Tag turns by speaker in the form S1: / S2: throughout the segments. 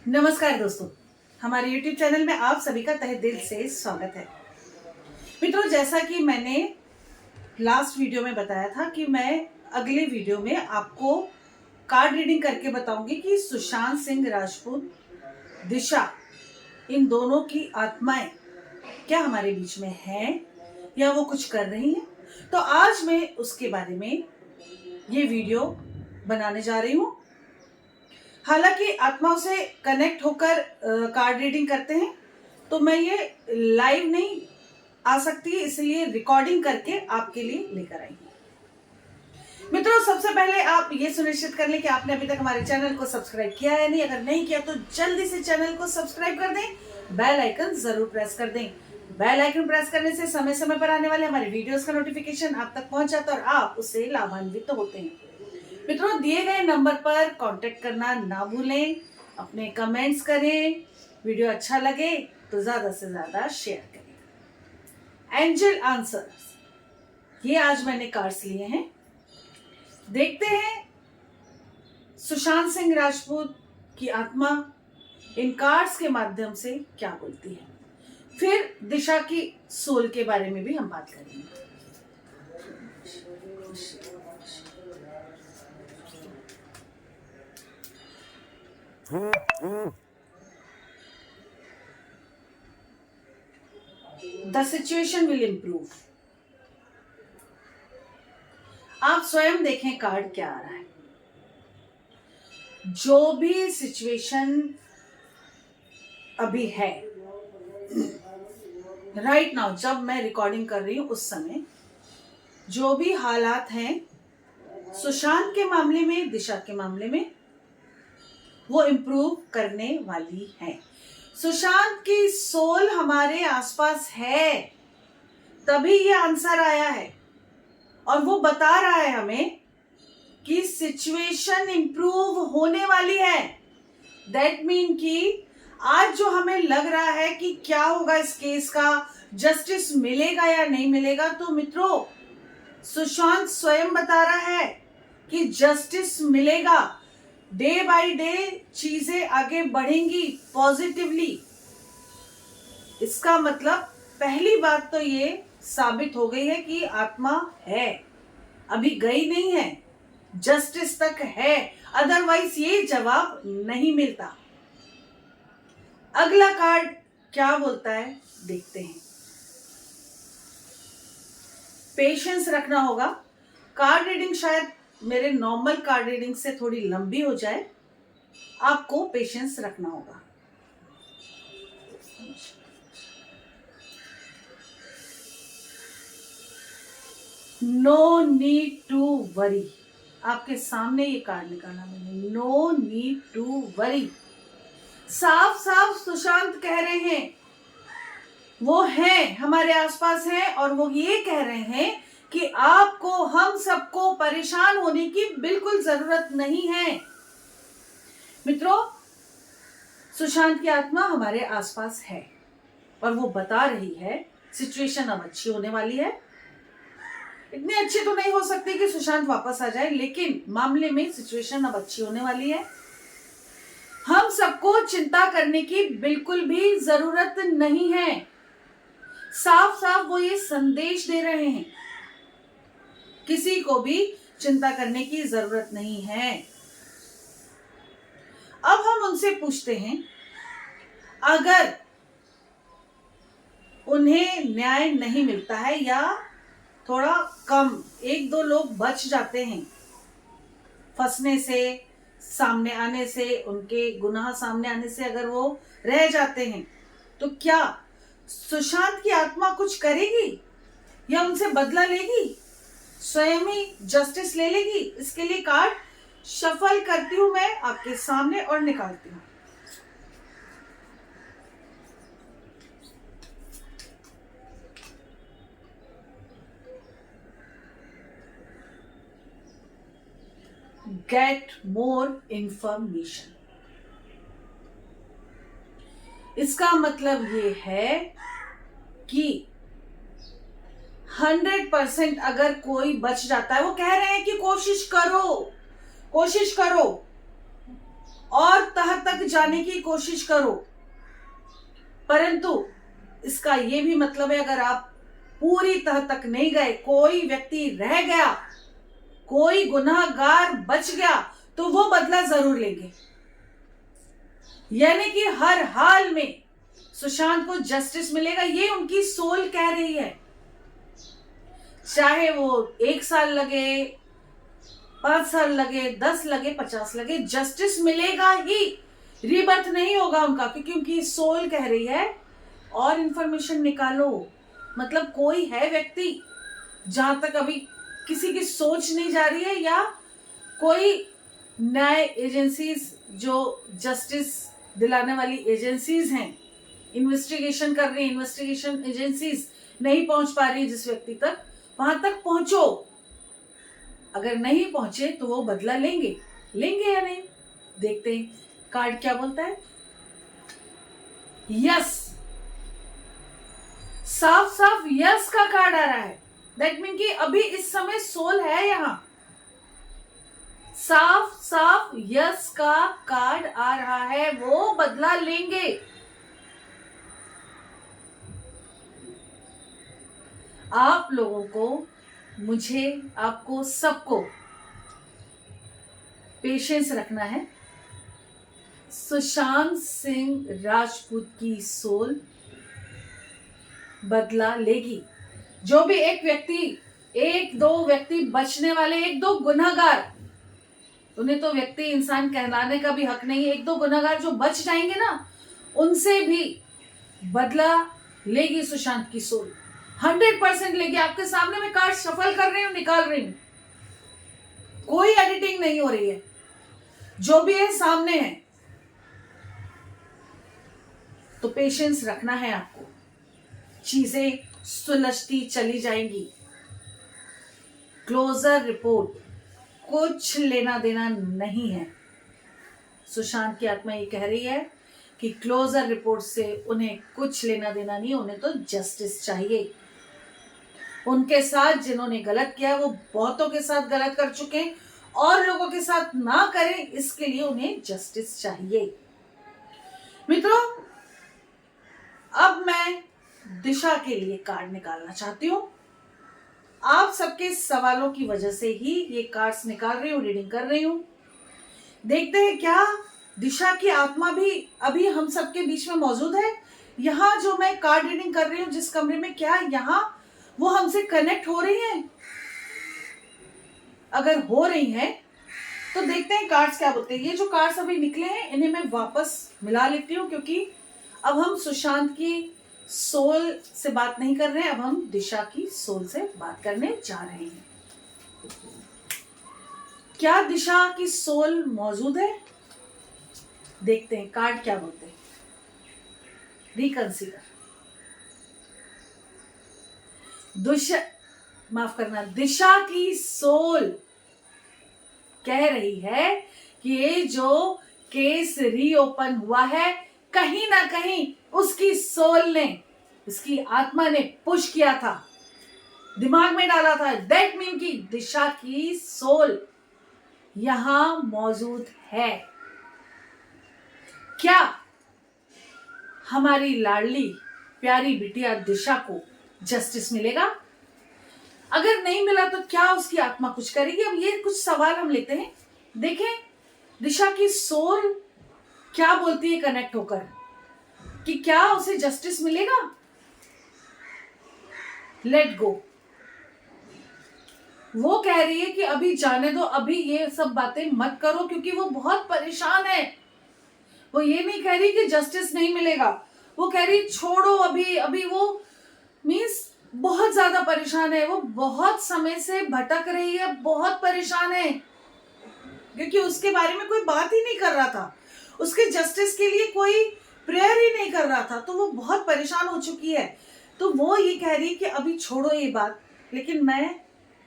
S1: नमस्कार दोस्तों, हमारे YouTube चैनल में आप सभी का तहे दिल से स्वागत है। मित्रों, जैसा कि मैंने लास्ट वीडियो में बताया था कि मैं अगले वीडियो में आपको कार्ड रीडिंग करके बताऊंगी कि सुशांत सिंह राजपूत, दिशा, इन दोनों की आत्माएं क्या हमारे बीच में हैं या वो कुछ कर रही हैं। तो आज मैं उसके बारे में ये वीडियो बनाने जा रही हूँ। हालांकि आत्माओं से कनेक्ट होकर कार्ड रीडिंग करते हैं, तो मैं ये लाइव नहीं आ सकती, इसलिए रिकॉर्डिंग करके आपके लिए लेकर आई हूँ। मित्रों, सबसे पहले आप ये सुनिश्चित कर लें कि आपने अभी तक हमारे चैनल को सब्सक्राइब किया है नहीं। अगर नहीं किया तो जल्दी से चैनल को सब्सक्राइब कर दें, बेल आइकन जरूर प्रेस कर दें। बेल आइकन प्रेस करने से समय समय पर आने वाले हमारे वीडियोस का नोटिफिकेशन आप तक पहुंच जाता है और आप उससे लाभान्वित होते हैं। मित्रों, दिए गए नंबर पर कांटेक्ट करना ना भूलें, अपने कमेंट्स करें, वीडियो अच्छा लगे तो ज्यादा से ज्यादा शेयर करें। एंजल आंसर्स, ये आज मैंने कार्ड्स लिए हैं। देखते हैं सुशांत सिंह राजपूत की आत्मा इन कार्ड्स के माध्यम से क्या बोलती है। फिर दिशा की सोल के बारे में भी हम बात करेंगे। The situation will improve। आप स्वयं देखें कार्ड क्या आ रहा है। जो भी सिचुएशन अभी है राइट नाउ, जब मैं रिकॉर्डिंग कर रही हूं उस समय जो भी हालात हैं सुशांत के मामले में, दिशा के मामले में, वो इम्प्रूव करने वाली है। सुशांत की सोल हमारे आसपास है, तभी ये आंसर आया है और वो बता रहा है हमें कि सिचुएशन इम्प्रूव होने वाली है। दैट मीन कि आज जो हमें लग रहा है कि क्या होगा इस केस का, जस्टिस मिलेगा या नहीं मिलेगा, तो मित्रों सुशांत स्वयं बता रहा है कि जस्टिस मिलेगा। डे बाय डे चीजें आगे बढ़ेंगी पॉजिटिवली। इसका मतलब पहली बात तो ये साबित हो गई है कि आत्मा है, अभी गई नहीं है, जस्टिस तक है, अदरवाइज ये जवाब नहीं मिलता। अगला कार्ड क्या बोलता है देखते हैं। पेशेंस रखना होगा। कार्ड रीडिंग शायद मेरे नॉर्मल कार्ड रीडिंग से थोड़ी लंबी हो जाए, आपको पेशेंस रखना होगा। नो नीड टू वरी, आपके सामने ये कार्ड निकाला मैंने, नो नीड टू वरी। साफ साफ सुशांत कह रहे हैं, वो हैं, हमारे आसपास हैं और वो ये कह रहे हैं कि आपको, हम सबको परेशान होने की बिल्कुल जरूरत नहीं है। मित्रों, सुशांत की आत्मा हमारे आसपास है और वो बता रही है सिचुएशन अब अच्छी होने वाली है। इतनी अच्छी तो नहीं हो सकती कि सुशांत वापस आ जाए, लेकिन मामले में सिचुएशन अब अच्छी होने वाली है। हम सबको चिंता करने की बिल्कुल भी जरूरत नहीं है। साफ साफ वो ये संदेश दे रहे हैं, किसी को भी चिंता करने की जरूरत नहीं है। अब हम उनसे पूछते हैं, अगर उन्हें न्याय नहीं मिलता है या थोड़ा कम, एक दो लोग बच जाते हैं फंसने से, सामने आने से, उनके गुनाह सामने आने से अगर वो रह जाते हैं, तो क्या सुशांत की आत्मा कुछ करेगी या उनसे बदला लेगी, स्वयं ही जस्टिस ले लेगी? इसके लिए कार्ड शफल करती हूं मैं आपके सामने और निकालती हूं। Get more information. इसका मतलब ये है कि 100% अगर कोई बच जाता है, वो कह रहे हैं कि कोशिश करो, कोशिश करो, और तह तक जाने की कोशिश करो, परंतु इसका यह भी मतलब है अगर आप पूरी तह तक नहीं गए, कोई व्यक्ति रह गया, कोई गुनाहगार बच गया, तो वो बदला जरूर लेंगे। यानी कि हर हाल में सुशांत को जस्टिस मिलेगा, ये उनकी सोल कह रही है। चाहे वो 1 साल लगे, 5 साल लगे, 10 लगे, 50 लगे, जस्टिस मिलेगा ही। रीबर्थ नहीं होगा उनका, क्योंकि उनकी सोल कह रही है और इंफॉर्मेशन निकालो। मतलब कोई है व्यक्ति जहां तक अभी किसी की सोच नहीं जा रही है, या कोई न्याय एजेंसीज जो जस्टिस दिलाने वाली एजेंसीज हैं, इन्वेस्टिगेशन कर रही, इन्वेस्टिगेशन एजेंसीज नहीं पहुंच पा रही जिस व्यक्ति तक, वहां तक पहुंचो। अगर नहीं पहुंचे तो वो बदला लेंगे, लेंगे या नहीं, देखते हैं कार्ड क्या बोलता है। यस, साफ साफ यस का कार्ड आ रहा है। दैट मीन कि अभी इस समय सोल है यहां, साफ साफ यस का कार्ड आ रहा है, वो बदला लेंगे। आप लोगों को, मुझे, आपको, सबको पेशेंस रखना है। सुशांत सिंह राजपूत की सोल बदला लेगी। जो भी एक व्यक्ति, 1-2 व्यक्ति बचने वाले, 1-2 गुनहगार, उन्हें तो व्यक्ति इंसान कहलाने का भी हक नहीं है, 1-2 गुनहगार जो बच जाएंगे ना, उनसे भी बदला लेगी सुशांत की सोल, 100% लेगी। आपके सामने मैं कार्ड शफल कर रही हूं, निकाल रही हूं, कोई एडिटिंग नहीं हो रही है, जो भी है सामने है। तो पेशेंस रखना है आपको, चीजें सुलझती चली जाएंगी। क्लोजर रिपोर्ट कुछ लेना देना नहीं है। सुशांत की आत्मा ये कह रही है कि क्लोजर रिपोर्ट से उन्हें कुछ लेना देना नहीं, उन्हें तो जस्टिस चाहिए। उनके साथ जिन्होंने गलत किया, वो बहुतों के साथ गलत कर चुके हैं, और लोगों के साथ ना करें, इसके लिए उन्हें जस्टिस चाहिए। मित्रों, अब मैं दिशा के लिए कार्ड निकालना चाहती हूं। आप सबके सवालों की वजह से ही ये कार्ड्स निकाल रही हूं, रीडिंग कर रही हूं। देखते हैं क्या दिशा की आत्मा भी अभी हम सबके बीच में मौजूद है। यहां जो मैं कार्ड रीडिंग कर रही हूं जिस कमरे में, क्या यहां वो हमसे कनेक्ट हो रही हैं? अगर हो रही हैं तो देखते हैं कार्ड्स क्या बोलते हैं। ये जो कार्ड्स अभी निकले हैं इन्हें मैं वापस मिला लेती हूँ, क्योंकि अब हम सुशांत की सोल से बात नहीं कर रहे हैं, अब हम दिशा की सोल से बात करने जा रहे हैं। क्या दिशा की सोल मौजूद है? देखते हैं कार्ड क्या बोलते हैं। रिकंसीडर, दिशा की सोल कह रही है कि ये जो केस रीओपन हुआ है, कहीं ना कहीं उसकी सोल ने, उसकी आत्मा ने पुश किया था, दिमाग में डाला था। दैट मीन कि दिशा की सोल यहां मौजूद है। क्या हमारी लाडली प्यारी बिटिया दिशा को जस्टिस मिलेगा? अगर नहीं मिला तो क्या उसकी आत्मा कुछ करेगी? अब ये कुछ सवाल हम लेते हैं। देखें दिशा की सोल क्या बोलती है कनेक्ट होकर, कि क्या उसे जस्टिस मिलेगा? Let go. वो कह रही है कि अभी जाने दो, अभी ये सब बातें मत करो, क्योंकि वो बहुत परेशान है। वो ये नहीं कह रही कि जस्टिस नहीं मिलेगा, वो कह रही छोड़ो अभी। अभी वो मीन्स बहुत ज्यादा परेशान है, वो बहुत समय से भटक रही है, बहुत परेशान है, क्योंकि उसके बारे में कोई बात ही नहीं कर रहा था, उसके जस्टिस के लिए कोई प्रेयर ही नहीं कर रहा था, तो वो बहुत परेशान हो चुकी है। तो वो ये कह रही है कि अभी छोड़ो ये बात, लेकिन मैं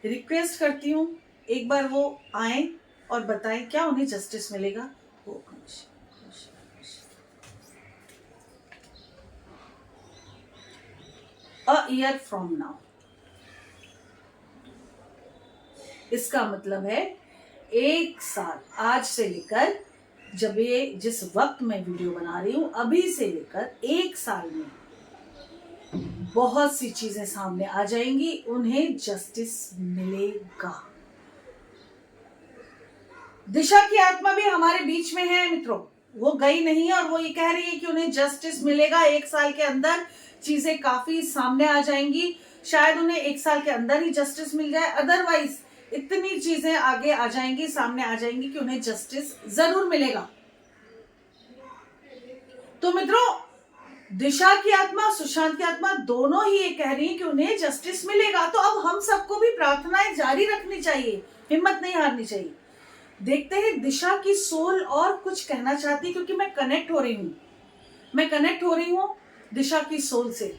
S1: रिक्वेस्ट करती हूँ एक बार वो आए और बताएं क्या उन्हें जस्टिस मिलेगा। वो अ ईयर फ्रॉम नाउ, इसका मतलब है 1 साल आज से लेकर जब ये जिस वक्त मैं वीडियो बना रही हूं अभी से लेकर 1 साल में बहुत सी चीजें सामने आ जाएंगी, उन्हें जस्टिस मिलेगा। दिशा की आत्मा भी हमारे बीच में है मित्रों, वो गई नहीं है और वो ये कह रही है कि उन्हें जस्टिस मिलेगा। 1 साल के अंदर चीजें काफी सामने आ जाएंगी, शायद उन्हें 1 साल के अंदर ही जस्टिस मिल जाए, अदरवाइज इतनी चीजें आगे आ जाएंगी, सामने आ जाएंगी कि उन्हें जस्टिस जरूर मिलेगा। तो मित्रों, दिशा की आत्मा, सुशांत की आत्मा दोनों ही ये कह रही है कि उन्हें जस्टिस मिलेगा। तो अब हम सबको भी प्रार्थनाएं जारी रखनी चाहिए, हिम्मत नहीं हारनी चाहिए। देखते हैं दिशा की सोल और कुछ कहना चाहती है, क्योंकि मैं कनेक्ट हो रही हूं दिशा की सोल से।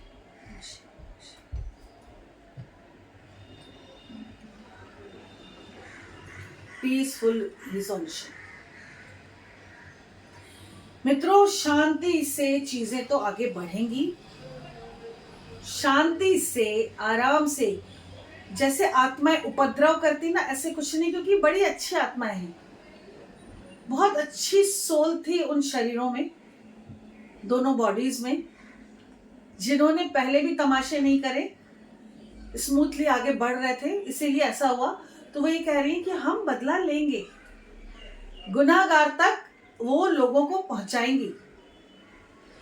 S1: Peaceful resolution. मित्रों, शांति से चीजें तो आगे बढ़ेंगी, शांति से, आराम से। जैसे आत्माएं उपद्रव करती ना, ऐसे कुछ नहीं, क्योंकि बड़ी अच्छी आत्माएं हैं, बहुत अच्छी सोल थी उन शरीरों में, दोनों बॉडीज में, जिन्होंने पहले भी तमाशे नहीं करे, स्मूथली आगे बढ़ रहे थे, इसीलिए ऐसा हुआ। तो वो ये कह रही है कि हम बदला लेंगे, गुनाहगार तक वो लोगों को पहुंचाएंगी।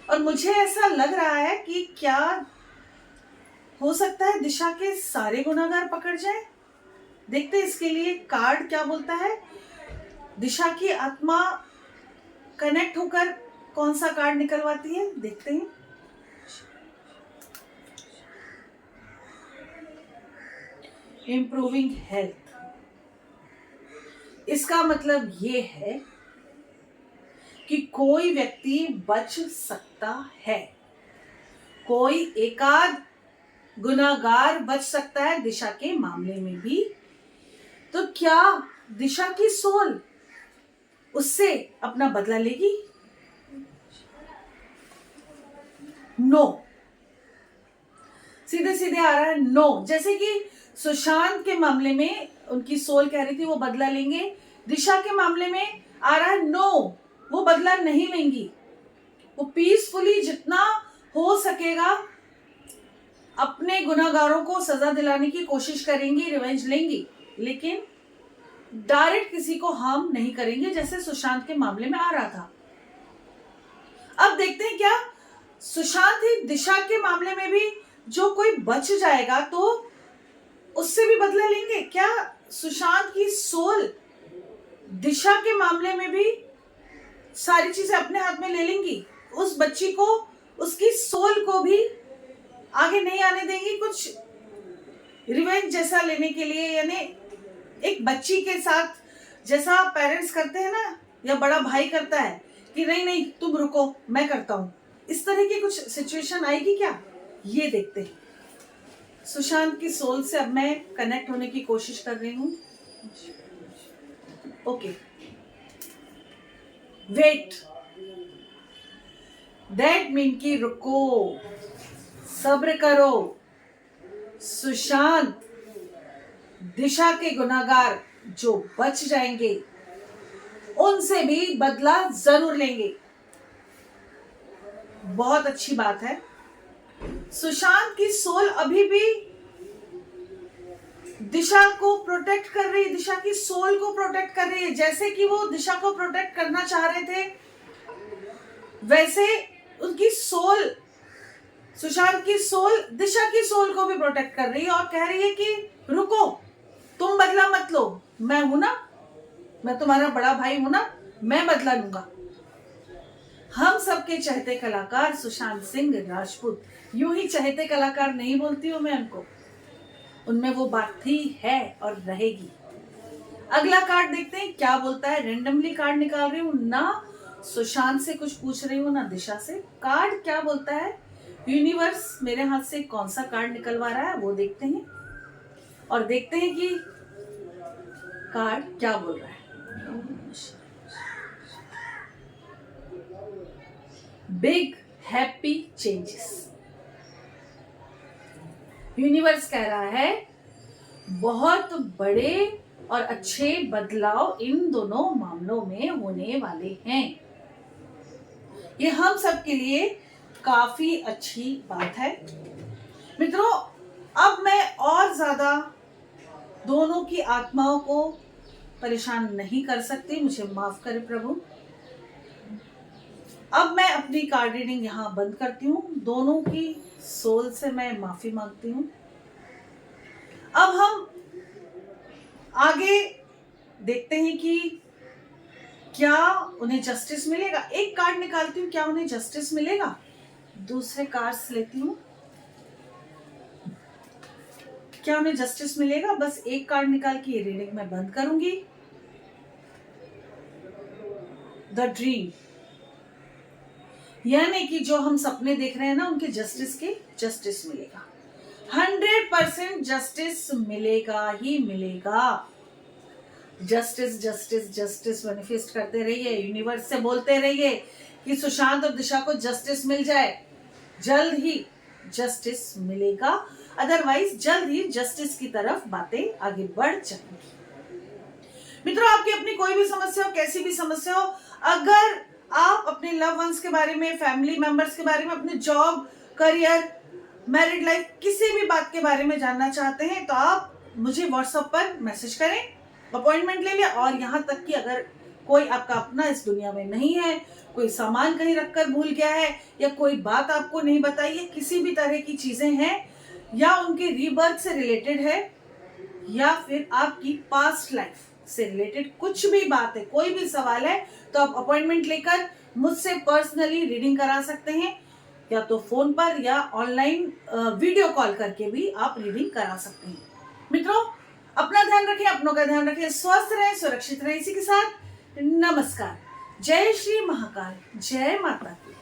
S1: और मुझे ऐसा लग रहा है कि क्या हो सकता है दिशा के सारे गुनाहगार पकड़ जाए। देखते हैं इसके लिए कार्ड क्या बोलता है। दिशा की आत्मा कनेक्ट होकर कौन सा कार्ड निकलवाती है, देखते हैं। Improving health. इसका मतलब ये है कि कोई व्यक्ति बच सकता है, कोई एकाध गुनाहगार बच सकता है दिशा के मामले में भी। तो क्या दिशा की सोल उससे अपना बदला लेगी? नो, सीधे सीधे आ रहा है नो। जैसे कि सुशांत के मामले में उनकी सोल कह रही थी वो बदला लेंगे, दिशा के मामले में आ रहा है नो, वो बदला नहीं लेंगी। वो पीसफुली जितना हो सकेगा अपने गुनाहगारों को सजा दिलाने की कोशिश करेंगी, रिवेंज लेंगी, लेकिन डायरेक्ट किसी को हार्म नहीं करेंगे, जैसे सुशांत के मामले में आ रहा था। अब देखते हैं क्या सुशांत ही दिशा के मामले में भी जो कोई बच जाएगा तो उससे भी बदला लेंगे। क्या सुशांत की सोल दिशा के मामले में भी सारी चीजें अपने हाथ में ले लेंगी, उस बच्ची को, उसकी सोल को भी आगे नहीं आने देंगी कुछ रिवेंज जैसा लेने के लिए। यानी एक बच्ची के साथ जैसा पेरेंट्स करते हैं ना, या बड़ा भाई करता है कि नहीं नहीं तुम रुको मैं करता हूं, इस तरह की कुछ सिचुएशन आएगी क्या, ये देखते हैं। सुशांत की सोल से अब मैं कनेक्ट होने की कोशिश कर रही हूं। ओके, वेट, दैट मीन कि रुको, सब्र करो। सुशांत, दिशा के गुनाहगार जो बच जाएंगे उनसे भी बदला जरूर लेंगे। बहुत अच्छी बात है। सुशांत की सोल अभी भी दिशा को प्रोटेक्ट कर रही है, दिशा की सोल को प्रोटेक्ट कर रही है। जैसे कि वो दिशा को प्रोटेक्ट करना चाह रहे थे, वैसे उनकी सोल, सुशांत की सोल दिशा की सोल को भी प्रोटेक्ट कर रही है और कह रही है कि रुको, तुम बदला मत लो, मैं हूं ना, मैं तुम्हारा बड़ा भाई हूं ना, मैं बदला लूंगा। हम सबके चहेते कलाकार सुशांत सिंह राजपूत, यूं ही चहेते कलाकार नहीं बोलती हूं मैं उनको, उनमें वो बात थी, है और रहेगी। अगला कार्ड देखते हैं क्या बोलता है। रेंडमली कार्ड निकाल रही हूं, ना सुशांत से कुछ पूछ रही हूं ना दिशा से। कार्ड क्या बोलता है, यूनिवर्स मेरे हाथ से कौन सा कार्ड निकलवा रहा है वो देखते हैं, और देखते हैं कि कार्ड क्या बोल रहा है। Big happy changes. यूनिवर्स कह रहा है बहुत बड़े और अच्छे बदलाव इन दोनों मामलों में होने वाले हैं। ये हम सब के लिए काफी अच्छी बात है। मित्रों, अब मैं और ज्यादा दोनों की आत्माओं को परेशान नहीं कर सकती, मुझे माफ करे प्रभु। अब मैं अपनी कार्ड रीडिंग यहाँ बंद करती हूँ। दोनों की सोल से मैं माफी मांगती हूँ। अब हम आगे देखते हैं कि क्या उन्हें जस्टिस मिलेगा। एक कार्ड निकालती हूँ, क्या उन्हें जस्टिस मिलेगा। दूसरे कार्ड्स लेती हूँ, क्या उन्हें जस्टिस मिलेगा। बस एक कार्ड निकाल के ये रीडिंग मैं बंद करूंगी। द ड्रीम, यानी कि जो हम सपने देख रहे हैं ना, उनके जस्टिस मिलेगा। 100% जस्टिस मिलेगा ही मिलेगा। जस्टिस जस्टिस जस्टिस मैनिफेस्ट करते रहिए, यूनिवर्स से बोलते रहिए कि सुशांत और दिशा को जस्टिस मिल जाए। जल्द ही जस्टिस मिलेगा, अदरवाइज जल्द ही जस्टिस की तरफ बातें आगे बढ़ जाएंगी। मित्रों, आपकी अपनी कोई भी समस्या हो, कैसी भी समस्या हो, अगर आप अपने लव वंस के बारे में, फैमिली मेंबर्स के बारे में, अपने जॉब, करियर, मैरिड लाइफ, किसी भी बात के बारे में जानना चाहते हैं तो आप मुझे व्हाट्सएप पर मैसेज करें, अपॉइंटमेंट ले लें। और यहाँ तक कि अगर कोई आपका अपना इस दुनिया में नहीं है, कोई सामान कहीं रखकर भूल गया है, या कोई बात आपको नहीं बताई है, किसी भी तरह की चीजें हैं, या उनके रीबर्थ से रिलेटेड है, या फिर आपकी पास्ट लाइफ से रिलेटेड कुछ भी बात है, कोई भी सवाल है, तो आप अपॉइंटमेंट लेकर मुझसे पर्सनली रीडिंग करा सकते हैं, या तो फोन पर या ऑनलाइन वीडियो कॉल करके भी आप रीडिंग करा सकते हैं। मित्रों, अपना ध्यान रखें, अपनों का ध्यान रखें, स्वस्थ रहें, सुरक्षित रहें। इसी के साथ नमस्कार। जय श्री महाकाल, जय माता की।